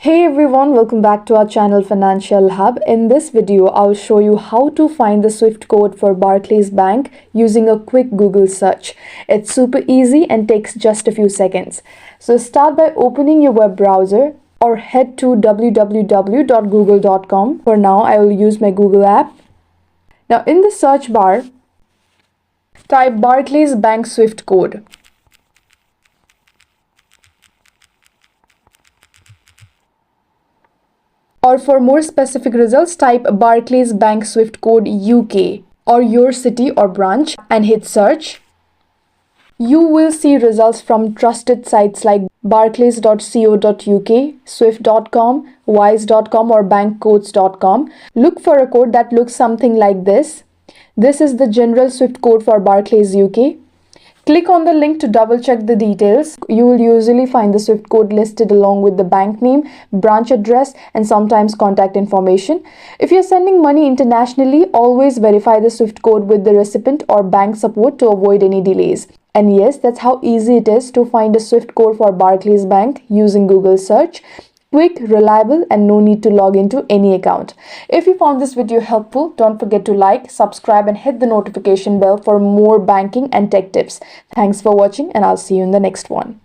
Hey everyone, welcome back to our channel Financial Hub. In this video, I'll show you how to find the SWIFT code for Barclays Bank using a quick Google search. It's super easy and takes just a few seconds. So start by opening your web browser or head to www.google.com. For now, I will use my Google app. Now in the search bar, type Barclays Bank SWIFT code. Or for more specific results, type Barclays Bank SWIFT code UK or your city or branch and hit search. You will see results from trusted sites like barclays.co.uk, swift.com, wise.com or bankcodes.com. Look for a code that looks something like this. This is the general SWIFT code for Barclays UK. Click on the link to double check the details. You will usually find the SWIFT code listed along with the bank name, branch address, and sometimes contact information. If you're sending money internationally, always verify the SWIFT code with the recipient or bank support to avoid any delays. And yes, that's how easy it is to find a SWIFT code for Barclays Bank using Google search. Quick, reliable, and no need to log into any account. If you found this video helpful, don't forget to like, subscribe, and hit the notification bell for more banking and tech tips. Thanks for watching, and I'll see you in the next one.